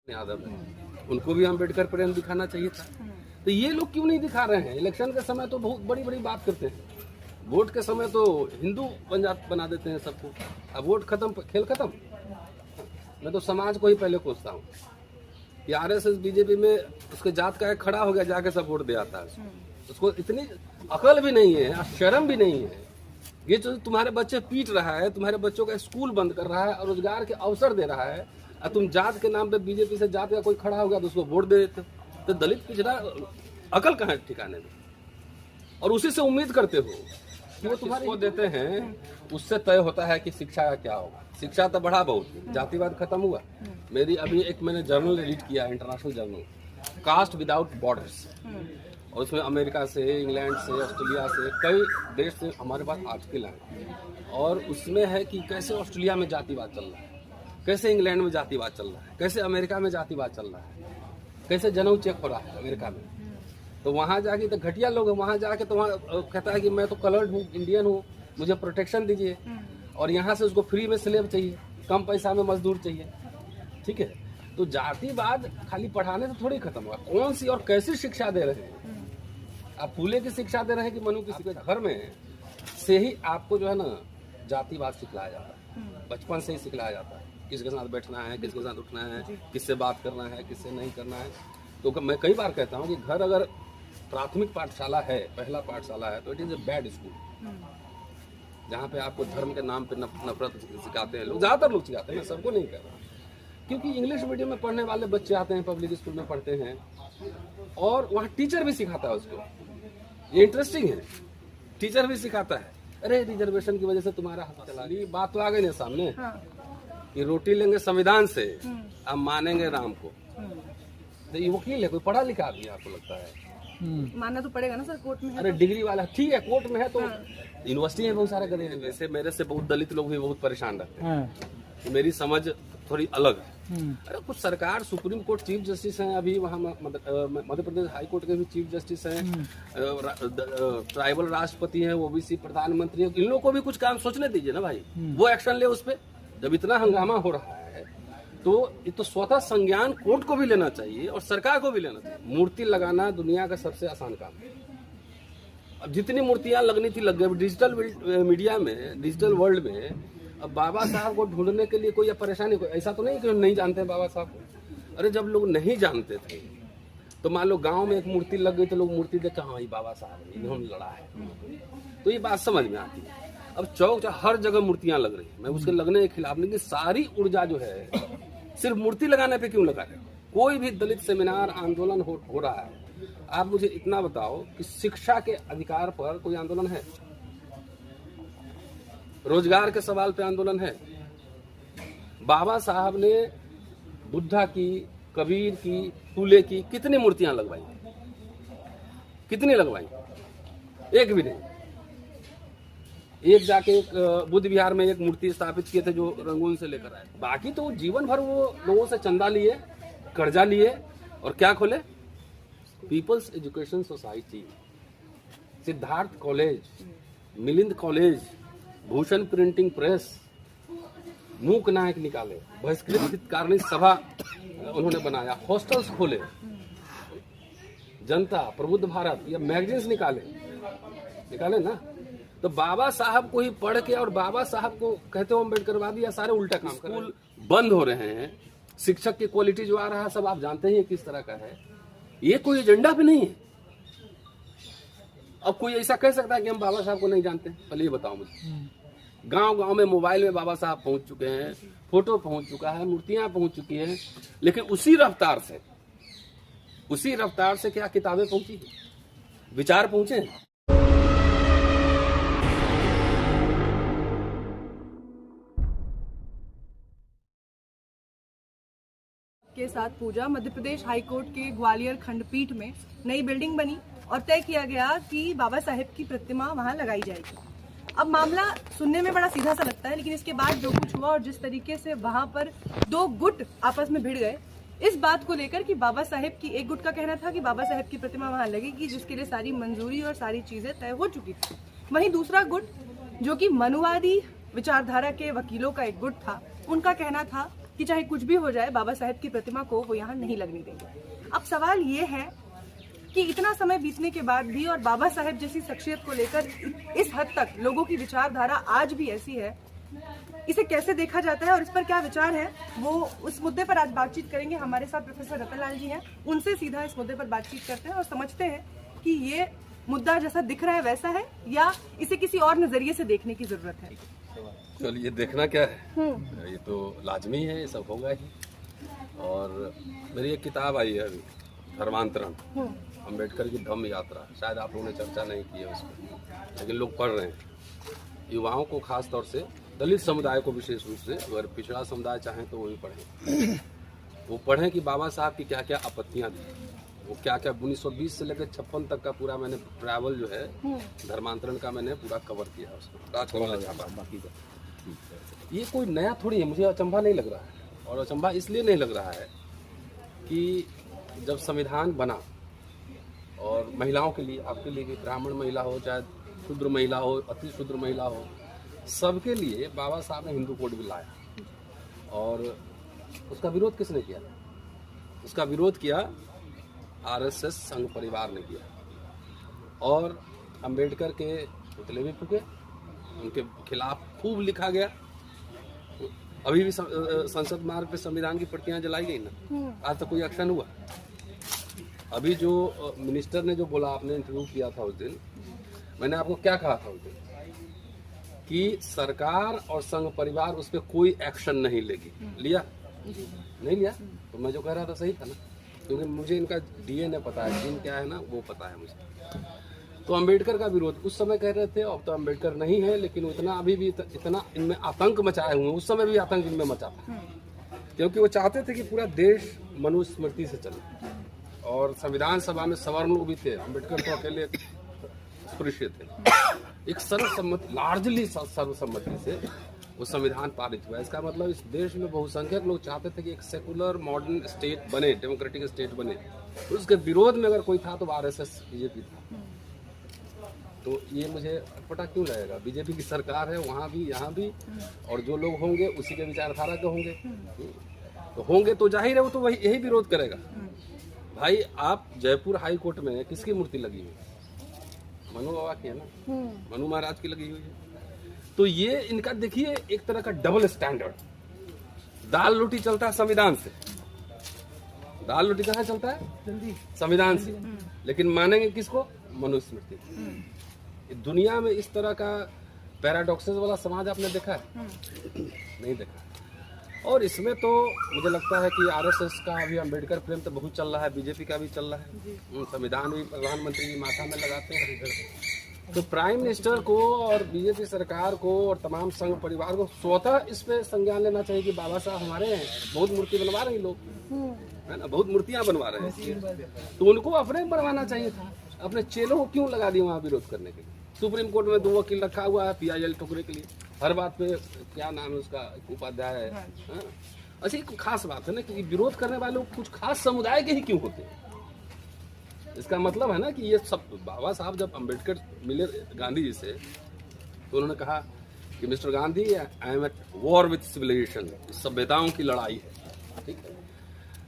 यादव है, उनको भी अम्बेडकर प्रेम दिखाना चाहिए था। तो ये लोग क्यों नहीं दिखा रहे हैं? इलेक्शन के समय तो बहुत बड़ी बड़ी बात करते हैं, वोट के समय तो हिंदू बना देते हैं सबको। अब वोट खत्म, खेल खत्म। मैं तो समाज को ही पहले कोसता हूँ कि आरएसएस बीजेपी में उसके जात का एक खड़ा हो गया, जाके सब वोट दे आता है। उसको इतनी अकल भी नहीं है, शर्म भी नहीं है। ये जो तुम्हारे बच्चे पीट रहा है, तुम्हारे बच्चों का स्कूल बंद कर रहा है और रोजगार के अवसर दे रहा है, और तुम जात के नाम पे बीजेपी से जात का कोई खड़ा हो गया तो उसको वोट दे देते। तो दलित पिछड़ा अकल कहाँ है ठिकाने में? और उसी से उम्मीद करते हो कि वो तुम्हारे को देते हैं, उससे तय होता है कि शिक्षा का क्या होगा। शिक्षा तो बढ़ा बहुत, जातिवाद खत्म हुआ। मेरी अभी मैंने जर्नल रीड किया, international journal, caste without borders, और उसमें अमेरिका से, इंग्लैंड से, ऑस्ट्रेलिया से, कई देश से हमारे पास आर्टिकल हैं। और उसमें है कि कैसे ऑस्ट्रेलिया में जातिवाद चल रहा है, कैसे इंग्लैंड में जातिवाद चल रहा है, कैसे अमेरिका में जातिवाद चल रहा है, कैसे जनेऊ चेक हो रहा है अमेरिका में। तो वहाँ जाके तो घटिया लोग हैं, वहाँ जाके तो वहाँ कहता है कि मैं तो कलर्ड हूँ, इंडियन हूँ, मुझे प्रोटेक्शन दीजिए। और यहाँ से उसको फ्री में स्लेव चाहिए, कम पैसा में मजदूर चाहिए। ठीक है, तो जातिवाद खाली पढ़ाने से थोड़ी खत्म हुआ। कौन सी और कैसी शिक्षा दे रहे हैं आप? फूले की शिक्षा दे रहे हैं कि मनु की शिक्षा? घर में से ही आपको जो है ना जातिवाद सिखलाया जाता है, बचपन से ही सिखलाया जाता है, किसके साथ बैठना है, किसके साथ उठना है, किससे बात करना है, किससे नहीं करना है। तो मैं कई बार कहता हूँ कि घर अगर प्राथमिक पाठशाला है, पहला पाठशाला है, तो it is a bad school, जहाँ पे आपको धर्म के नाम पे नफरत सिखाते हैं लोग। ज़्यादातर लोग सिखाते हैं, मैं सबको नहीं कह रहा, क्योंकि इंग्लिश मीडियम में पढ़ने वाले बच्चे आते हैं, पब्लिक स्कूल में पढ़ते हैं, और वहाँ टीचर भी सिखाता है उसको। ये इंटरेस्टिंग है, टीचर भी सिखाता है, अरे रिजर्वेशन की वजह से तुम्हारा हाथ चला रही। बात तो आ गई ना सामने। हाँ। कि रोटी लेंगे संविधान से, अब मानेंगे राम को। तो ये वकील है, कोई पढ़ा लिखा आदमी आपको लगता है? मानना तो पड़ेगा ना सर, कोर्ट में है। अरे तो डिग्री वाला ठीक है, कोर्ट में है तो यूनिवर्सिटी में बहुत सारे करे हैं। वैसे मेरे से बहुत दलित लोग भी बहुत परेशान रहते हैं, मेरी समझ थोड़ी अलग है। अरे कुछ सरकार, सुप्रीम कोर्ट चीफ जस्टिस हैं, अभी वहाँ मध्य प्रदेश हाई कोर्ट के भी चीफ जस्टिस हैं, ट्राइबल राष्ट्रपति हैं, ओबीसी प्रधानमंत्री हैं। इन लोगों को भी कुछ काम सोचने दीजिए ना भाई, वो एक्शन ले उस पर। जब इतना हंगामा हो रहा है तो ये तो स्वतः संज्ञान कोर्ट को भी लेना चाहिए और सरकार को भी लेना चाहिए। मूर्ति लगाना दुनिया का सबसे आसान काम है। अब जितनी मूर्तियां लगनी थी लग गई। डिजिटल मीडिया में, डिजिटल वर्ल्ड में अब बाबा साहब को ढूंढने के लिए कोई परेशानी, कोई ऐसा तो नहीं कि नहीं जानते हैं बाबा साहब को। अरे जब लोग नहीं जानते थे तो मान लो गांव में एक मूर्ति लग गई तो लोग मूर्ति देखा, हाँ ये बाबा साहब इन्होंने लड़ा है, तो ये बात समझ में आती है। अब चौक हर जगह मूर्तियां लग रही है, मैं उसके लगने के खिलाफ नहीं, कि सारी ऊर्जा जो है सिर्फ मूर्ति लगाने पे क्यों लगा रहे हो? कोई भी दलित सेमिनार, आंदोलन हो रहा है, आप मुझे इतना बताओ कि शिक्षा के अधिकार पर कोई आंदोलन है? रोजगार के सवाल पे आंदोलन है? बाबा साहब ने बुद्धा की, कबीर की, फूले की कितनी मूर्तियां लगवाई? कितनी लगवाई? एक भी नहीं। एक जाके बुद्ध विहार में एक मूर्ति स्थापित किए थे जो रंगून से लेकर आए। बाकी तो जीवन भर वो लोगों से चंदा लिए, कर्जा लिए, और क्या खोले? People's education society, Siddharth college, Milind college, Bhushan printing press, Mook Nayak निकाले, बहिष्कृत हितकारिणी सभा उन्होंने बनाया, हॉस्टल्स खोले, जनता, प्रबुद्ध भारत, ये मैगजीन्स निकाले ना। तो बाबा साहब को ही पढ़ के और बाबा साहब को कहते हो अम्बेडकरवादी, या सारे उल्टा काम कर रहे हैं। स्कूल बंद हो रहे हैं, शिक्षक की क्वालिटी जो आ रहा है सब आप जानते ही किस तरह का है। ये कोई एजेंडा भी नहीं है। अब कोई ऐसा कह सकता है कि हम बाबा साहब को नहीं जानते? पहले ये बताओ मुझे। गांव गांव में मोबाइल में बाबा साहब पहुंच चुके हैं, फोटो पहुंच चुका है, मूर्तियां पहुंच चुकी हैं, लेकिन उसी रफ्तार से क्या किताबें पहुंची, विचार पहुंचे? के साथ पूजा, मध्य प्रदेश हाई कोर्ट के ग्वालियर खंडपीठ में नई बिल्डिंग बनी और तय किया गया कि बाबा साहेब की प्रतिमा वहां लगाई जाएगी। अब मामला सुनने में बड़ा सीधा सा लगता है, लेकिन इसके बाद जो कुछ हुआ और जिस तरीके से वहां पर दो गुट आपस में भिड़ गए, इस बात को लेकर कि बाबा साहेब की, एक गुट का कहना था कि बाबा साहेब की प्रतिमा वहां लगेगी, जिसके लिए सारी मंजूरी और सारी चीजें तय हो चुकी थी। वहीं दूसरा गुट जो कि मनुवादी विचारधारा के वकीलों का एक गुट था, उनका कहना था कि चाहे कुछ भी हो जाए बाबा साहेब की प्रतिमा को वो यहाँ नहीं लगने देंगे। अब सवाल ये है कि इतना समय बीतने के बाद भी और बाबा साहेब जैसी शख्सियत को लेकर इस हद तक लोगों की विचारधारा आज भी ऐसी है, इसे कैसे देखा जाता है और इस पर क्या विचार है, वो उस मुद्दे पर आज बातचीत करेंगे। हमारे साथ प्रोफेसर रतनलाल जी हैं, उनसे सीधा इस मुद्दे पर बातचीत करते हैं और समझते हैं कि ये मुद्दा जैसा दिख रहा है वैसा है या इसे किसी और नजरिए से देखने की जरूरत है। चलिए, देखना क्या है, ये तो लाजमी है, ये सब होगा ही। और मेरी एक किताब आई है अभी, धर्मांतरण, अम्बेडकर की धम्म यात्रा। शायद आप लोगों ने चर्चा नहीं की है उसको, लेकिन लोग पढ़ रहे हैं। युवाओं को खास तौर से, दलित समुदाय को विशेष रूप से, अगर पिछड़ा समुदाय चाहें तो वो भी पढ़ें। वो पढ़ें कि बाबा साहब की क्या क्या आपत्तियां थी, वो क्या क्या 1920 से लेकर 56 तक का पूरा मैंने ट्रैवल जो है धर्मांतरण का मैंने पूरा कवर किया उसको। बाकी का ये कोई नया थोड़ी है, मुझे अचंभा नहीं लग रहा है। और अचंभा इसलिए नहीं लग रहा है कि जब संविधान बना और महिलाओं के लिए, आपके लिए, कि ब्राह्मण महिला हो, चाहे शूद्र महिला हो, अति शूद्र महिला हो, सबके लिए बाबा साहब ने हिंदू कोड भी लाया। और उसका विरोध किसने किया? उसका विरोध किया आरएसएस संघ परिवार ने किया। और अंबेडकर के पुतले भी फूके, उनके खिलाफ खूब लिखा गया। अभी भी संसद मार्ग पे संविधान की प्रतियां जलाई गई ना, आज तक कोई एक्शन हुआ? अभी जो मिनिस्टर ने जो बोला, आपने इंटरव्यू किया था उस दिन, मैंने आपको क्या कहा था उस दिन कि सरकार और संघ परिवार उस पर कोई एक्शन नहीं लेगी। लिया? नहीं लिया। तो मैं जो कह रहा था सही था ना, क्योंकि मुझे इनका डीएनए पता है, जीन क्या है ना वो पता है मुझे। तो अंबेडकर का विरोध उस समय कह रहे थे, अब तो अंबेडकर नहीं है, लेकिन इतना अभी भी इतना इनमें आतंक मचाए हुए, उस समय भी आतंक इनमें मचा था, क्योंकि वो चाहते थे कि पूरा देश मनुस्मृति से चले। और संविधान सभा में सवर्ण लोग भी थे, अंबेडकर तो अकेले स्पृश्य थे। एक सर्वसम्मति, लार्जली सर्वसम्मति से वो संविधान पारित हुआ। इसका मतलब इस देश में बहुसंख्यक लोग चाहते थे कि एक सेकुलर मॉडर्न स्टेट बने, डेमोक्रेटिक स्टेट बने। तो उसके विरोध में अगर कोई था तो आरएसएस बीजेपी था। तो ये मुझे अटपटा क्यों रहेगा? बीजेपी की सरकार है वहाँ भी, यहाँ भी, और जो लोग होंगे उसी के विचारधारा के होंगे। तो होंगे तो जाहिर है वो तो वही यही विरोध करेगा। भाई, आप जयपुर हाई कोर्ट में किसकी मूर्ति लगी हुई? मनु बाबा की है ना, मनु महाराज की लगी हुई है। तो ये इनका देखिए एक तरह का डबल स्टैंडर्ड। दाल रोटी चलता है संविधान से, दाल रोटी कहाँ चलता है? संविधान से। लेकिन मानेंगे किसको? मनुस्मृति। दुनिया में इस तरह का पैराडॉक्सेस वाला समाज आपने देखा है? नहीं देखा। और इसमें तो मुझे लगता है कि आरएसएस का अभी अंबेडकर प्रेम तो बहुत चल रहा है, बीजेपी का भी चल रहा है। संविधान भी प्रधानमंत्री जी माथा में लगाते हैं। तो प्राइम मिनिस्टर को और बीजेपी सरकार को और तमाम संघ परिवार को स्वतः इस पे संज्ञान लेना चाहिए कि बाबा साहब हमारे हैं। बहुत मूर्ति बनवा रहे हैं लोग, है ना, बहुत मूर्तियां बनवा रहे हैं, तो उनको अपने बनवाना चाहिए था। अपने चेलों को क्यों लगा दिया वहाँ विरोध करने के लिए? सुप्रीम कोर्ट में 2 वकील रखा हुआ है पीआईएल ठुकरे के लिए, हर बात पे। क्या नाम है उसका, उपाध्याय है। अच्छा, एक खास बात है ना कि विरोध करने वाले लोग कुछ खास समुदाय के ही क्यों होते हैं? इसका मतलब है ना कि ये सब, बाबा साहब जब अंबेडकर मिले गांधी जी से तो उन्होंने कहा कि mister Gandhi, I am at war with civilisation, सभ्यताओं की लड़ाई है। ठीक है,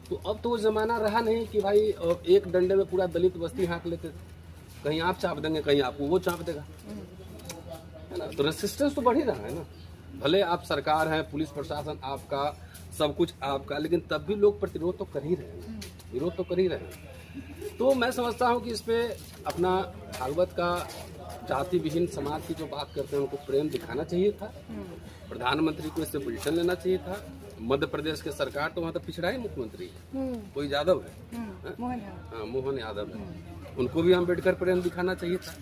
तो अब तो वो जमाना रहा नहीं कि भाई एक डंडे में पूरा दलित बस्ती हाँक लेते थे, कहीं आप चाप देंगे, कहीं आपको वो चाप देगा, है ना। तो रेसिस्टेंस तो बढ़ ही रहा है ना। भले आप सरकार हैं, पुलिस प्रशासन आपका, सब कुछ आपका, लेकिन तब भी लोग प्रतिरोध तो कर ही रहे हैं, विरोध तो कर ही रहे हैं। तो मैं समझता हूँ कि इस पे अपना भागवत का जाति विहीन समाज की जो बात करते हैं उनको प्रेम दिखाना चाहिए था। प्रधानमंत्री को इससे पोजीशन लेना चाहिए था। मध्य प्रदेश के सरकार तो वहाँ तो पिछड़ा ही मुख्यमंत्री है, कोई यादव है, हाँ, मोहन यादव है, उनको भी अम्बेडकर प्रेम दिखाना चाहिए था।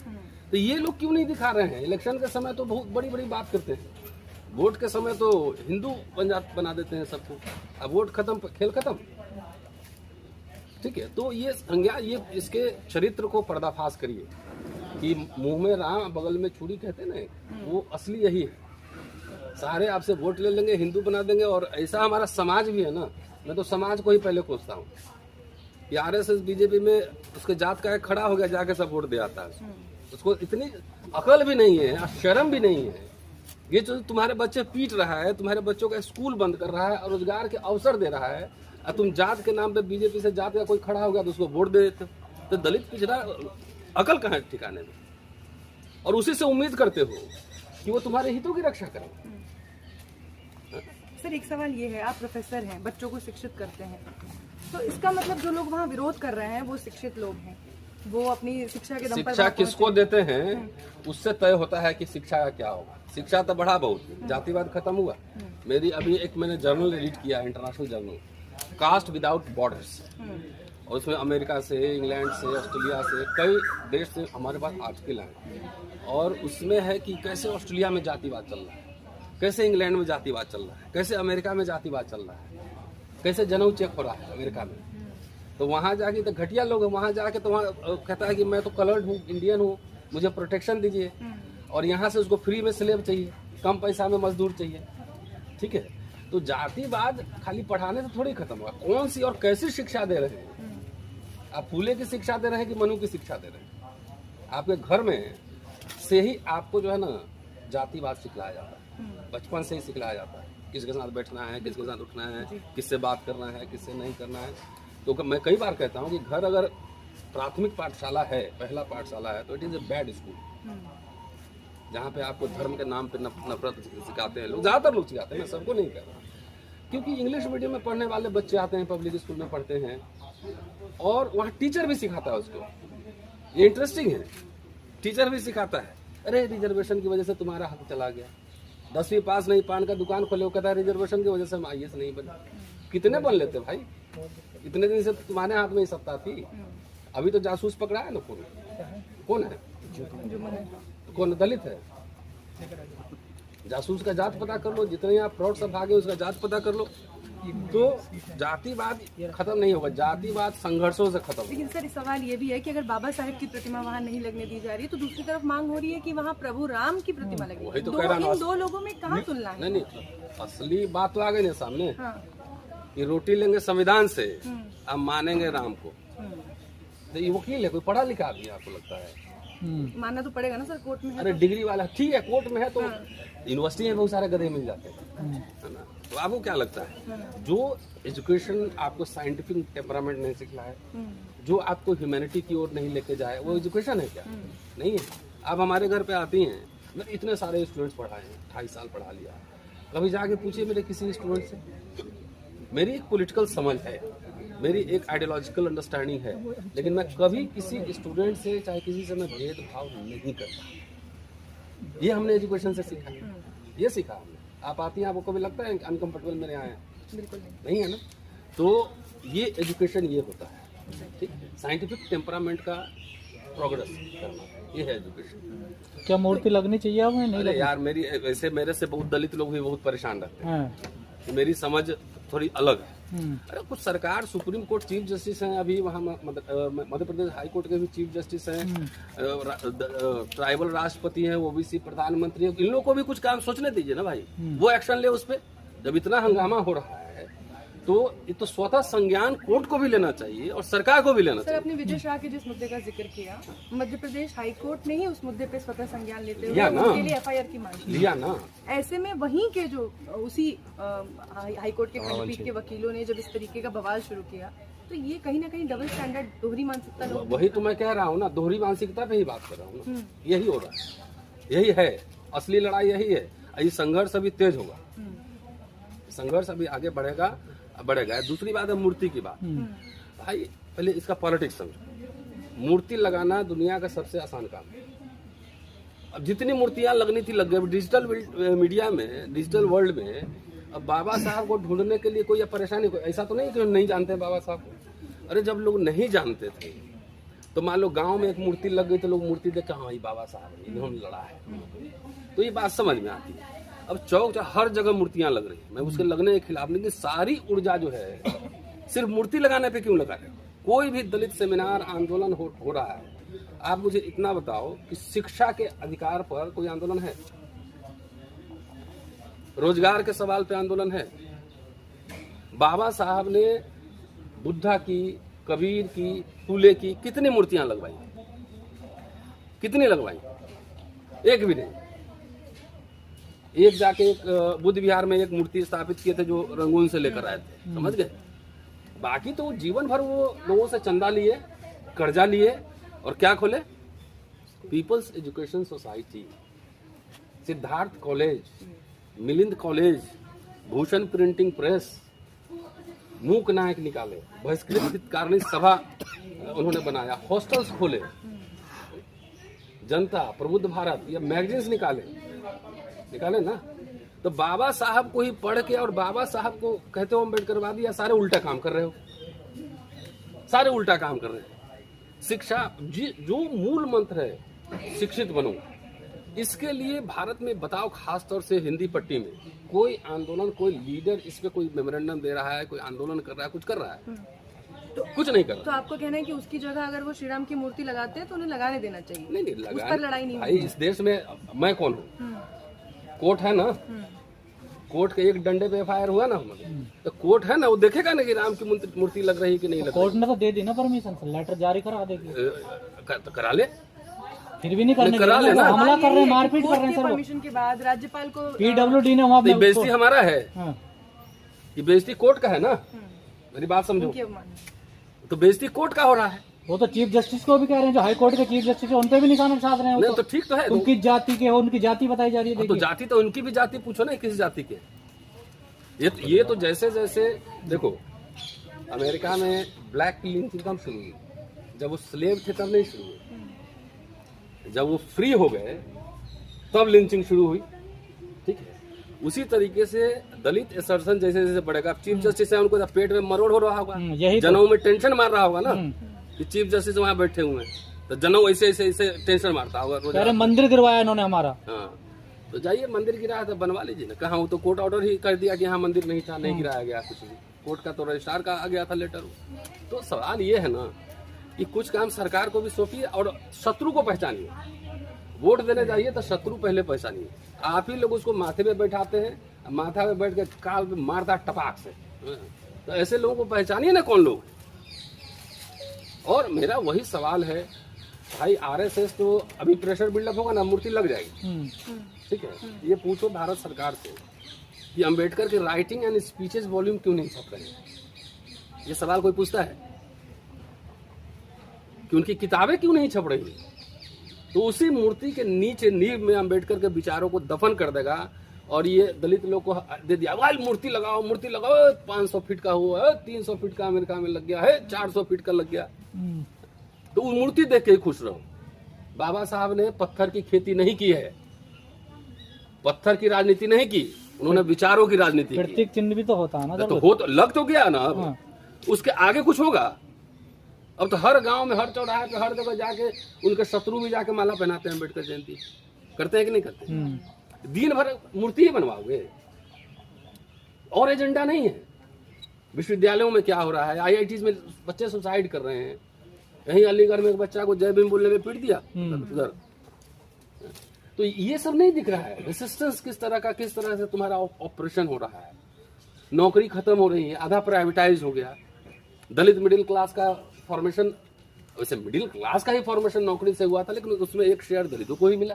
तो ये लोग क्यों नहीं दिखा रहे हैं? इलेक्शन के समय तो बहुत बड़ी बड़ी बात करते हैं, वोट के समय तो हिंदू बना देते हैं सबको, अब वोट खत्म, खेल खत्म। ठीक है, तो ये संज्ञा, ये इसके चरित्र को पर्दाफाश करिए कि मुंह में राम बगल में छुरी कहते ना, वो असली यही है। सारे आपसे वोट ले लेंगे, हिंदू बना देंगे। और ऐसा हमारा समाज भी है ना, मैं तो समाज को ही पहले कोसता हूँ कि आरएसएस बीजेपी में उसके जात का एक खड़ा हो गया, जाके सब वोट दे आता है। उसको इतनी अकल भी नहीं है, शर्म भी नहीं है ये जो तुम्हारे बच्चे पीट रहा है, तुम्हारे बच्चों का स्कूल बंद कर रहा है और रोजगार के अवसर दे रहा है, और तुम जात के नाम पे बीजेपी से जात का कोई खड़ा होगा तो उसको वोट दे देते हो। तो दलित पिछड़ा अकल कहाँ है ठिकाने में, और उसी से उम्मीद करते हो कि वो तुम्हारे हितों की रक्षा करें। सर एक सवाल ये है, आप प्रोफेसर हैं, बच्चों को शिक्षित करते हैं, तो इसका मतलब जो लोग वहाँ विरोध कर रहे हैं वो शिक्षित लोग हैं, वो अपनी शिक्षा के दम पर शिक्षा वहाँ किसको देते हैं उससे तय होता है कि शिक्षा का क्या होगा। शिक्षा तो बढ़ा बहुत, जातिवाद खत्म हुआ। मेरी अभी एक मैंने जर्नल एडिट किया, international journal, caste without borders, और उसमें अमेरिका से, इंग्लैंड से, ऑस्ट्रेलिया से, कई देश से हमारे पास आर्टिकल हैं, और उसमें है कि कैसे ऑस्ट्रेलिया में जातिवाद चल रहा है, कैसे इंग्लैंड में जातिवाद चल रहा है, कैसे अमेरिका में जातिवाद चल रहा है, कैसे जनेऊ चेक हो रहा है अमेरिका में। तो वहाँ जाके तो घटिया लोग हैं, वहाँ जाके तो वहाँ कहता है कि मैं तो कलर्ड हूँ, इंडियन हूँ, मुझे प्रोटेक्शन दीजिए, और यहाँ से उसको फ्री में स्लेव चाहिए, कम पैसा में मजदूर चाहिए। ठीक है, तो जातिवाद खाली पढ़ाने से थोड़ी खत्म होगा। कौन सी और कैसी शिक्षा दे रहे हैं आप? फूले की शिक्षा दे रहे हैं कि मनु की शिक्षा दे रहे हैं? आपके घर में से ही आपको जो है ना जातिवाद सिखलाया जाता है, बचपन से ही सिखलाया जाता है, किसके साथ बैठना है, किसके साथ उठना है, किससे बात करना है, किससे नहीं करना है। तो मैं कई बार कहता हूँ कि घर अगर प्राथमिक पाठशाला है, पहला पाठशाला है, तो it is a bad school, जहाँ पे आपको धर्म के नाम पे नफरत सिखाते हैं लोग, ज़्यादातर लोग सिखाते हैं, मैं सबको नहीं कह रहा, क्योंकि इंग्लिश मीडियम में पढ़ने वाले बच्चे आते हैं, पब्लिक स्कूल में पढ़ते हैं, और वहाँ टीचर भी सिखाता है उसको। ये इंटरेस्टिंग है, टीचर भी सिखाता है, अरे रिजर्वेशन की वजह से तुम्हारा हक चला गया, 10वीं पास नहीं, पान का दुकान खोले, वो कहता है रिजर्वेशन की वजह से हम IAS नहीं बने। कितने बन लेते भाई? इतने दिन से तुम्हारे हाथ में ही सत्ता थी, अभी तो जासूस पकड़ा है ना। कौन है? कौन दलित है? जासूस का जात पता कर लो, जितने आप फ्रॉड से भागे उसका जात पता कर लो। तो जातिवाद खत्म नहीं होगा, जातिवाद संघर्षों से खत्म। लेकिन सर सवाल ये भी है कि अगर बाबा साहेब की प्रतिमा वहाँ नहीं लगने दी जा रही है, तो दूसरी तरफ मांग हो रही है कि वहाँ प्रभु राम की प्रतिमा लगे। वही तो कह रहा हूं, इन दो लोगों में कहाँ तुलना है? नहीं, असली बात तो आ गई ना सामने। हाँ। कि रोटी लेंगे संविधान से, अब मानेंगे राम को। तो ये वकील है, कोई पढ़ा लिखा आदमी आपको लगता है? मानना तो पड़ेगा ना सर, कोर्ट में है। अरे डिग्री वाला ठीक है, कोर्ट में है तो यूनिवर्सिटी में बहुत सारे गधे मिल जाते हैं, है ना। तो आपको क्या लगता है, जो एजुकेशन आपको साइंटिफिक टेम्परामेंट नहीं सिखलाए, जो आपको ह्यूमैनिटी की ओर नहीं लेके जाए, वो एजुकेशन है क्या? नहीं है। आप हमारे घर पे आती हैं, मैंने इतने सारे स्टूडेंट्स पढ़ाए हैं, 28 साल पढ़ा लिया, कभी जाके पूछिए मेरे किसी स्टूडेंट से। मेरी एक पॉलिटिकल समझ है, मेरी एक आइडियोलॉजिकल अंडरस्टैंडिंग है, लेकिन मैं कभी किसी स्टूडेंट से चाहे किसी से मैं भेदभाव नहीं करता। ये हमने एजुकेशन से सीखा, ये सीखा हमने। आप आती हैं, आपको कभी लगता है अनकंफर्टेबल मेरे यहाँ हैं? बिल्कुल नहीं है ना। तो ये एजुकेशन ये होता है, ठीक, साइंटिफिक टेम्परामेंट का प्रोग्रेस करना, ये है एजुकेशन। क्या मूर्ति लगनी चाहिए अब नहीं? अरे यार, मेरी वैसे मेरे से बहुत दलित लोग भी बहुत परेशान रहते हैं, मेरी समझ थोड़ी अलग है। अरे कुछ सरकार, सुप्रीम कोर्ट चीफ जस्टिस हैं, अभी वहाँ मध्य प्रदेश हाई कोर्ट के भी चीफ जस्टिस हैं, ट्राइबल राष्ट्रपति हैं, ओबीसी प्रधानमंत्री हैं, इन लोगों को भी कुछ काम सोचने दीजिए ना भाई, वो एक्शन ले उस पर। जब इतना हंगामा हो रहा है तो ये तो स्वतः संज्ञान कोर्ट को भी लेना चाहिए और सरकार को भी लेना चाहिए। सर, अपने विजय शाह के जिस मुद्दे का जिक्र किया, मध्य प्रदेश हाई कोर्ट ने ही उस मुद्दे पे स्वतः संज्ञान लेते हुए उनके लिए FIR की मांग की लिया ना। ऐसे में वहीं के जो उसी हाई कोर्ट के खंडपीठ के वकीलों ने जब इस तरीके का बवाल शुरू किया, तो ये कहीं ना कहीं डबल स्टैंडर्ड, दोहरी मानसिकता लोग। वही तो मैं कह रहा हूँ ना, दोहरी मानसिकता पे ही बात कर रहा हूँ ना। यही हो रहा है, यही है असली लड़ाई, यही है। ये संघर्ष अभी तेज होगा, संघर्ष अभी आगे बढ़ेगा। दूसरी बात है मूर्ति की बात। भाई पहले इसका पॉलिटिक्स समझो। मूर्ति लगाना दुनिया का सबसे आसान काम है। अब जितनी मूर्तियां लगनी थी लग गई। डिजिटल मीडिया में, डिजिटल वर्ल्ड में अब बाबा साहब को ढूंढने के लिए कोई परेशानी, कोई ऐसा तो नहीं कि नहीं जानते बाबा साहब को। अरे जब लोग नहीं जानते थे तो मान लो गांव में एक मूर्ति लग गई तो लोग मूर्ति देख के, हाँ ये बाबा साहब है, इन्होंने लड़ा है, तो ये बात समझ में आती है। अब चौक हर जगह मूर्तियां लग रही हैं, मैं उसके लगने के खिलाफ नहीं, कि सारी ऊर्जा जो है सिर्फ मूर्ति लगाने पे क्यों लगा रहे? कोई भी दलित सेमिनार, आंदोलन हो रहा है, आप मुझे इतना बताओ कि शिक्षा के अधिकार पर कोई आंदोलन है? रोजगार के सवाल पे आंदोलन है? बाबा साहब ने बुद्धा की, कबीर की, फूले की कितनी मूर्तियां लगवाई? कितनी लगवाई? एक भी नहीं। एक जाके एक बुद्ध विहार में एक मूर्ति स्थापित किए थे जो रंगून से लेकर आए थे, समझ गए। बाकी तो जीवन भर वो लोगों से चंदा लिए, कर्जा लिए और क्या खोले, People's education society, Siddharth college, Milind college, Bhushan printing press, Mook Nayak निकाले, बहिष्कृत हितकारिणी सभा उन्होंने बनाया, हॉस्टल्स खोले, जनता, प्रबुद्ध भारत, ये मैगजीन्स निकाले ना। तो बाबा साहब को ही पढ़ के और बाबा साहब को कहते हो अम्बेडकरवादी, या सारे उल्टा काम कर रहे हो, सारे उल्टा काम कर रहे हैं। शिक्षा जो मूल मंत्र है शिक्षित बनो, इसके लिए भारत में बताओ, खास तौर से हिंदी पट्टी में कोई आंदोलन, कोई लीडर इस पे कोई मेमोरेंडम दे रहा है, कोई आंदोलन कर रहा है, कुछ कर रहा है? तो कुछ नहीं कर रहा। तो आपको कहना है कि उसकी जगह अगर वो श्री राम की मूर्ति लगाते हैं तो उन्हें लगाने देना चाहिए? नहीं उस पर लड़ाई नहीं भाई, इस देश में मैं कौन हूँ? कोर्ट है ना, कोर्ट के एक डंडे पे FIR हुआ ना हमारे, तो कोर्ट है ना, वो देखेगा ना कि राम की मूर्ति लग रही कि नहीं लग कोर्ट ने तो दे दी ना परमिशन, लेटर जारी करा देगी। तो करा ले, फिर भी नहीं करने करा देंगे, लेना। हमला कर रहे हैं, मारपीट कर रहे हैं सर। परमिशन के बाद राज्यपाल को PWD ने वहाँ ये बेइज्जती हमारा है, हाँ। ये बेइज्जती कोर्ट का है ना, मेरी बात समझो। उनकी अवमानना। तो बेइज्जती कोर्ट का हो रहा है। वो तो चीफ जस्टिस को भी कह रहे हैं, जो हाई कोर्ट के चीफ जस्टिस है, उन पे भी निशाना साध रहे हैं। नहीं तो ठीक तो है, उनकी जाति के हो, उनकी जाति बताई जा रही है। तो जाति तो उनकी भी जाति पूछो ना, किस जाति के। ये तो जैसे जैसे देखो, अमेरिका में ब्लैक लिंचिंग कब शुरू हुई? जब वो स्लेव थे तब नहीं शुरू हुई, जब वो फ्री हो गए तब लिंचिंग शुरू हुई, ठीक है। उसी तरीके से दलित असर्सन जैसे जैसे बढ़ेगा, चीफ जस्टिस है, उनको पेट में मरोड़ हो रहा होगा, जनऊ में टेंशन मार रहा होगा ना कि चीफ जस्टिस वहाँ बैठे हुए हैं, तो जनऊ ऐसे ऐसे ऐसे टेंशन मारता होगा। मंदिर गिरवाया इन्होंने हमारा। हाँ, तो जाइए मंदिर गिराया तो बनवा लीजिए ना। कहाँ, वो तो कोर्ट ऑर्डर ही कर दिया कि यहाँ मंदिर नहीं था, नहीं गिराया गया कुछ भी। कोर्ट का तो रजिस्ट्रार का आ गया था लेटर। तो सवाल ये है ना कि कुछ काम सरकार को भी सौंपिए और शत्रु को पहचानिए। वोट देने जाइए तो शत्रु पहले पहचानिए। आप ही लोग उसको माथे पे बैठाते हैं, माथा पे बैठ के काल पे मारता टपाक से। तो ऐसे लोगों को पहचानिए ना कौन लोग। और मेरा वही सवाल है भाई, RSS तो अभी प्रेशर बिल्डअप होगा ना, मूर्ति लग जाएगी, ठीक है। ये पूछो भारत सरकार से कि अंबेडकर के राइटिंग एंड स्पीचेस वॉल्यूम क्यों नहीं छप रहे हैं? ये सवाल कोई पूछता है कि उनकी किताबें क्यों नहीं छप रही? तो उसी मूर्ति के नीचे नींव में अंबेडकर के विचारों को दफन कर देगा और ये दलित लोग को दे दिया, भाई मूर्ति लगाओ, मूर्ति लगाओ, 500 फीट का हुआ है, 300 फीट का अमेरिका में लग गया है, 400 फीट का लग गया। तो वो मूर्ति देख के ही खुश रहो। बाबा साहब ने पत्थर की खेती नहीं की है, पत्थर की राजनीति नहीं की, उन्होंने विचारों की राजनीति की। प्रतीक चिन्ह भी तो होता है ना, तो हो तो लग तो गया ना। हाँ। उसके आगे कुछ होगा? अब तो हर गांव में, हर चौराहे पे, हर जगह जाके उनके शत्रु भी जाके माला पहनाते हैं। अम्बेडकर जयंती करते हैं कि नहीं करते? दिन भर मूर्ति ही बनवाओगे और एजेंडा नहीं है। विश्वविद्यालयों में क्या हो रहा है, IITs में बच्चे सुसाइड कर रहे हैं। यहीं अलीगढ़ में एक बच्चा को जय भीम बोलने में पीट दिया उधर। तो ये सब नहीं दिख रहा है। रेसिस्टेंस किस तरह से तुम्हारा ऑपरेशन हो रहा है। नौकरी खत्म हो रही है, आधा प्राइवेटाइज हो गया। दलित मिडिल क्लास का फॉर्मेशन, वैसे मिडिल क्लास का ही फॉर्मेशन नौकरी से हुआ था, लेकिन उसमें एक शेयर दलितों को ही मिला।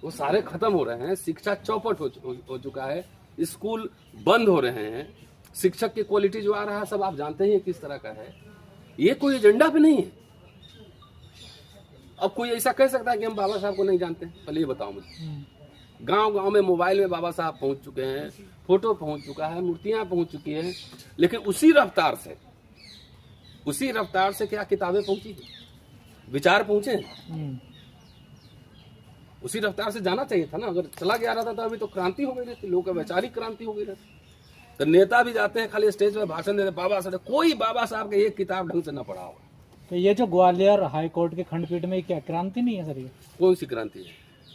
वो सारे खत्म हो रहे हैं। शिक्षा चौपट हो चुका है, स्कूल बंद हो रहे हैं। शिक्षक की क्वालिटी जो आ रहा है सब आप जानते ही किस तरह का है। ये कोई एजेंडा पे नहीं है। अब कोई ऐसा कह सकता है कि हम बाबा साहब को नहीं जानते? पहले ये बताओ मुझे। गांव गांव में मोबाइल में बाबा साहब पहुंच चुके हैं, फोटो पहुंच चुका है, मूर्तियां पहुंच चुकी हैं, लेकिन उसी रफ्तार से क्या किताबें पहुंची, विचार पहुंचे? उसी रफ्तार से जाना चाहिए था ना। अगर चला गया रहता तो अभी तो क्रांति हो गई रहती, लोगों का वैचारिक क्रांति हो गई रहती। तो नेता भी जाते हैं खाली स्टेज में भाषण देते, बाबा साहब, कोई बाबा साहब के एक किताब ढंग से न पढ़ा होगा। तो ये जो ग्वालियर हाई कोर्ट के खंडपीठ में क्या क्रांति नहीं है सर? ये कौन सी क्रांति है?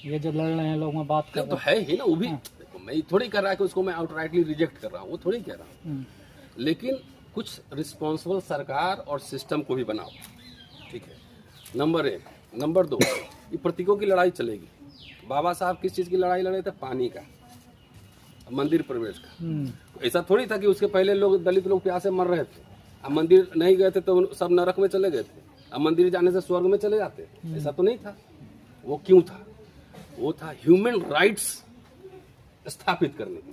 ये जो लड़ रहे हैं लोग, में बात कर तो है ही ना। वो भी देखो, मैं थोड़ी कर रहा है कि उसको मैं आउटराइटली रिजेक्ट कर रहा हूँ, वो थोड़ी कह रहा हूँ। लेकिन कुछ रिस्पॉन्सिबल सरकार और सिस्टम को भी बनाओ, ठीक है। नंबर 1। नंबर 2, ये प्रतीकों की लड़ाई चलेगी। बाबा साहब किस चीज की लड़ाई लड़े थे? पानी का, मंदिर प्रवेश का। ऐसा थोड़ी था कि उसके पहले लोग, दलित लोग प्यासे मर रहे थे, अब मंदिर नहीं गए थे तो सब नरक में चले गए थे, अब मंदिर जाने से स्वर्ग में चले जाते। ऐसा तो नहीं था। वो क्यों था? वो था ह्यूमन राइट्स स्थापित करने की।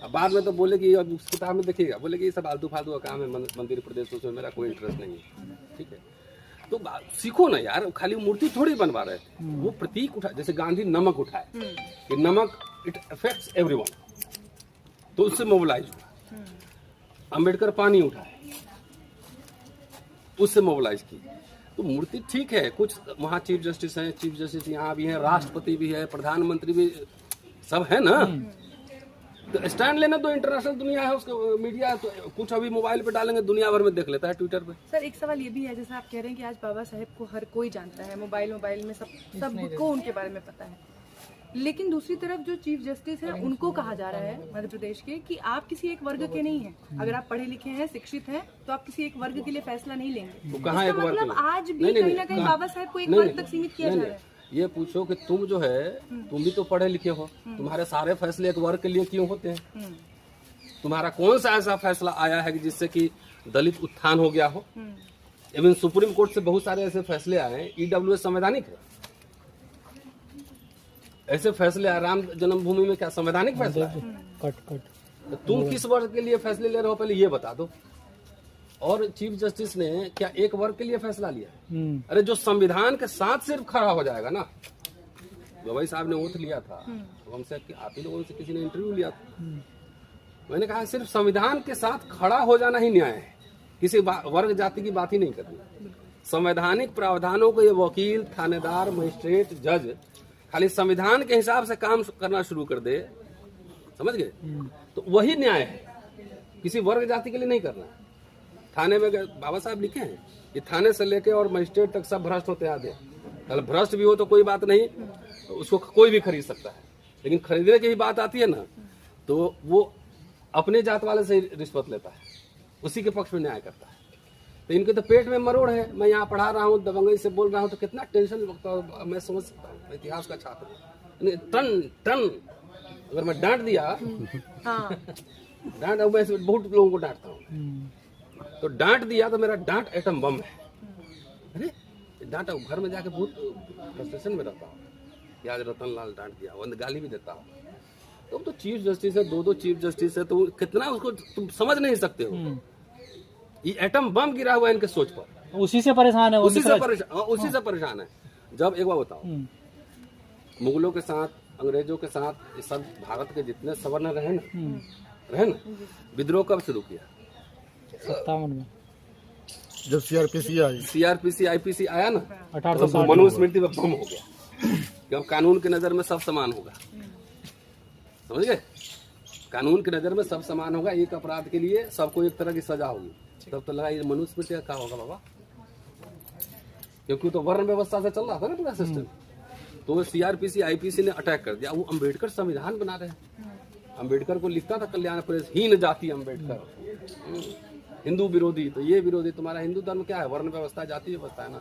अब बाद में तो बोले कि अब उस किताब में देखिएगा, बोले कि ये सब आलतू फालतू का काम है, मंदिर प्रदेश उसमें मेरा कोई इंटरेस्ट नहीं है। ठीक है, तो सीखो ना यार, खाली मूर्ति थोड़ी बनवा रहे थे, वो प्रतीक उठा, जैसे गांधी नमक उठाए कि नमक इट अफेक्ट्स एवरीवन, तो उससे मोबिलाइज हुआ। अंबेडकर पानी उठाए, उससे मोबिलाइज की। तो मूर्ति ठीक है, कुछ वहाँ चीफ जस्टिस हैं, चीफ जस्टिस यहाँ भी हैं, राष्ट्रपति भी है, प्रधानमंत्री भी सब है ना, तो स्टैंड लेना तो इंटरनेशनल दुनिया है, उसका मीडिया है, तो कुछ अभी मोबाइल पे डालेंगे दुनिया भर में देख लेता है, ट्विटर पे। सर एक सवाल ये भी है, जैसे आप कह रहे हैं कि आज बाबा साहेब को हर कोई जानता है, मोबाइल में सबको उनके बारे में पता है, लेकिन दूसरी तरफ जो चीफ जस्टिस है उनको कहा जा रहा है मध्य प्रदेश के कि आप किसी एक वर्ग के नहीं हैं, अगर आप पढ़े लिखे हैं, शिक्षित हैं, तो आप किसी एक वर्ग के लिए फैसला नहीं लेंगे। तो कहाँ एक वर्ग मतलब आज भी कहीं ना कहीं बाबा साहेब को एक वर्ग तक सीमित किया जा रहा है। ये पूछो कि तुम जो है, तुम भी तो पढ़े लिखे हो, तुम्हारे सारे फैसले एक वर्ग के लिए क्यों होते हैं? तुम्हारा कौन सा ऐसा फैसला आया है कि जिससे कि दलित उत्थान हो गया हो? इवन सुप्रीम कोर्ट से बहुत सारे ऐसे फैसले आए हैं, ईडब्ल्यूएस संवैधानिक है, ऐसे फैसले आए, राम जन्मभूमि में क्या संवैधानिक फैसला है? तो तुम किस वर्ग के लिए फैसले ले रहे हो, पहले ये बता दो। और चीफ जस्टिस ने क्या एक वर्ग के लिए फैसला लिया? अरे जो संविधान के साथ सिर्फ खड़ा हो जाएगा ना, गवाई साहब ने ओथ लिया था, तो हमसे आप ही लोगों से किसी ने इंटरव्यू लिया था, मैंने कहा सिर्फ संविधान के साथ खड़ा हो जाना ही न्याय है, किसी वर्ग जाति की बात ही नहीं करनी। संवैधानिक प्रावधानों को ये वकील, थानेदार, मजिस्ट्रेट, जज खाली संविधान के हिसाब से काम करना शुरू कर दे, समझ गए, तो वही न्याय है, किसी वर्ग जाति के लिए नहीं करना। थाने में बाबा साहब लिखे हैं, ये थाने से लेके और मजिस्ट्रेट तक सब भ्रष्ट होते आते हैं। भ्रष्ट भी हो तो कोई बात नहीं, उसको कोई भी खरीद सकता है, लेकिन खरीदने की ही बात आती है ना, तो वो अपने जात वाले से रिश्वत लेता है, उसी के पक्ष में न्याय करता है। तो इनके तो पेट में मरोड़ है। मैं यहाँ पढ़ा रहा हूँ, दबंगई से बोल रहा हूँ, तो कितना टेंशन लगता है, मैं समझ सकता हूँ, इतिहास का छात्र, टन अगर मैं डांट दिया, डांट, मैं बहुत लोगों को डांटता हूँ, तो डांट दिया तो मेरा डांट एटम बम है। अरे डांट, घर में जाके बहुत फ्रस्ट्रेशन में रहता हूँ कि आज रतन लाल डांट दिया, वो गाली भी देता हूँ। तो चीफ जस्टिस है, दो चीफ जस्टिस है, तो कितना उसको तुम समझ नहीं सकते हो। ये एटम बम गिरा हुआ है इनके सोच पर, उसी से परेशान है, उसी से परेशान है। जब एक बार बताओ, मुगलों के साथ, अंग्रेजों के साथ, सब भारत के जितने सवर्ण रहे ना, विद्रोह कब शुरू किया? 57 में, जब सीआरपीसी आईपीसी आया ना, 1860 तो मनुस्मृति में बम हो गया कि अब कानून की नजर में सब समान होगा, समझ गए, कानून की नजर में सब समान होगा, एक अपराध के लिए सबको एक तरह की सजा होगी। तब तो लगा ये मनुस्मृति का क्या होगा बाबा, क्योंकि तो वर्ण व्यवस्था से चल रहा था ना पूरा सिस्टम। तो सीआरपीसी आईपीसी ने अटैक कर दिया। वो अम्बेडकर संविधान बना रहे हैं, अम्बेडकर को लिखता था कल्याण प्रेस, हीन जाति अम्बेडकर, हिंदू विरोधी। तो ये विरोधी, तुम्हारा हिंदू धर्म क्या है? वर्ण व्यवस्था, जाति व्यवस्था है ना,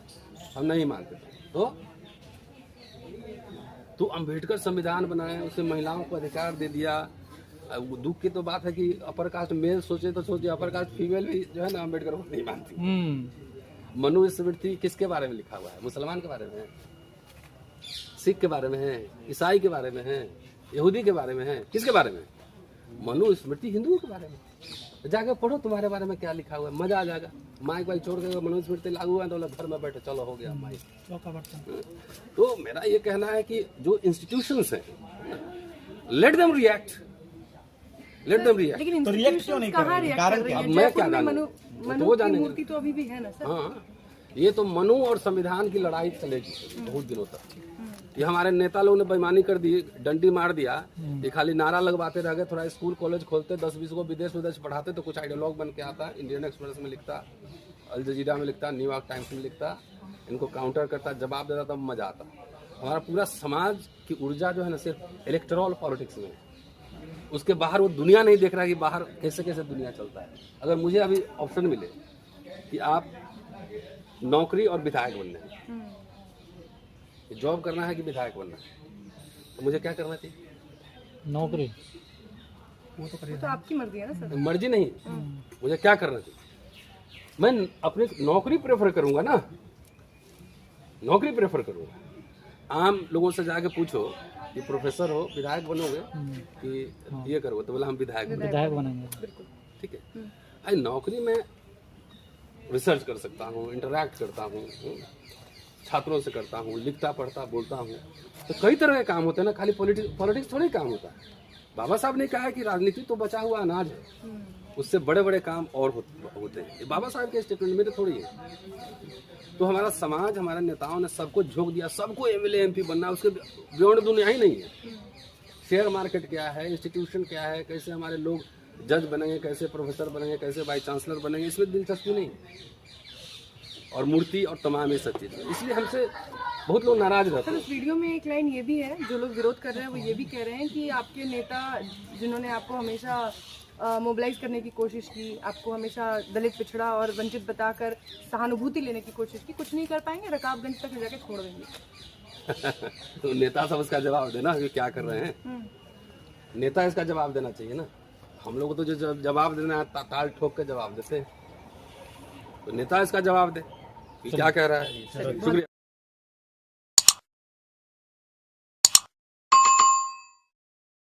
हम नहीं मानते। तो अम्बेडकर संविधान बनाए, उसे महिलाओं को अधिकार दे दिया। दुख की तो बात है कि अपर कास्ट मेल सोचे तो सोचे, अपर कास्ट फीमेल भी जो है ना अम्बेडकर को नहीं मानती। मनुस्मृति किसके बारे में लिखा हुआ है? मुसलमान के बारे में है, सिख के बारे में है, ईसाई के बारे में है, यहूदी के बारे में है, किसके बारे में? मनुस्मृति हिंदुओं के बारे में। जाके पढ़ो तुम्हारे बारे में क्या लिखा हुआ है, मजा आ जाएगा। माइक वाइक छोड़ के मनुस्मृति लागू हुआ तो घर में बैठे चलो हो गया माइक। तो मेरा ये कहना है कि जो इंस्टीट्यूशंस हैं, let them react, let them react. लेकिन इंस्टीट्यूशंस कहाँ रिएक्ट कर रही है? मैं क्या जानूं, मनु की मूर्ति तो अभी भी है ना सर। हाँ, ये तो मनु और संविधान की लड़ाई चलेगी बहुत दिनों तक। ये हमारे नेता लोगों ने बेईमानी कर दी, डंडी मार दिया, ये खाली नारा लगवाते रह गए। थोड़ा स्कूल कॉलेज खोलते, 10-20 को विदेश पढ़ाते तो कुछ आइडियोलॉग बन के आता, इंडियन एक्सप्रेस में लिखता, अल जजीरा में लिखता, न्यूयॉर्क टाइम्स में लिखता, इनको काउंटर करता, जवाब देता, तब मजा आता। हमारा पूरा समाज की ऊर्जा जो है ना सिर्फ इलेक्टोरल पॉलिटिक्स में है, उसके बाहर वो दुनिया नहीं देख रहा कि बाहर कैसे कैसे दुनिया चलता है। अगर मुझे अभी ऑप्शन मिले कि आप नौकरी और विधायक बनना है, जॉब करना है कि विधायक बनना है, तो मुझे क्या करना चाहिए? नौकरी। वो तो आपकी मर्जी है ना सर। मर्जी नहीं, मुझे क्या करना चाहिए? मैं अपनी नौकरी प्रेफर करूंगा ना, नौकरी प्रेफर करूंगा। आम लोगों से जाके पूछो कि प्रोफेसर हो, विधायक बनोगे कि ये करोगे, तो बोला हम विधायक बनेंगे। विधायक बनेंगे। बिल्कुल। ठीक है। अरे नौकरी में रिसर्च कर सकता हूँ, इंटरैक्ट करता हूँ, छात्रों से करता हूँ, लिखता पढ़ता बोलता हूँ, तो कई तरह के काम होते हैं ना, खाली पॉलिटिक्स थोड़ी काम होता है। बाबा साहब ने कहा है कि राजनीति तो बचा हुआ अनाज है, उससे बड़े बड़े काम और होते हैं। ये बाबा साहब के स्टेटमेंट में तो थोड़ी है। तो हमारा समाज, हमारे नेताओं ने सबको झोंक दिया, सबको एमएलए एमपी बनना, उसके बियॉन्ड दुनिया ही नहीं है। शेयर मार्केट क्या है, इंस्टीट्यूशन क्या है, कैसे हमारे लोग जज बनेंगे, कैसे प्रोफेसर बनेंगे, कैसे वाइस चांसलर बनेंगे, इसमें दिलचस्पी नहीं। और मूर्ति और तमाम ये सब चीज़ें, इसलिए हमसे बहुत लोग नाराज रहते सर, हैं। उस वीडियो में एक लाइन ये भी है, जो लोग विरोध कर रहे हैं वो ये भी कह रहे हैं कि आपके नेता जिन्होंने आपको हमेशा मोबिलाइज करने की कोशिश की, आपको हमेशा दलित, पिछड़ा और वंचित बताकर सहानुभूति लेने की कोशिश की, कुछ नहीं कर पाएंगे, रकाबगंज तक ले जाके छोड़ देंगे। तो नेता सब उसका जवाब देना कि क्या कर रहे हैं। नेता इसका जवाब देना चाहिए ना। हम लोग तो जो जवाब देना है ताल ठोक के जवाब देते हैं, तो नेता इसका जवाब दे कि क्या कह रहा है। शुक्रिया।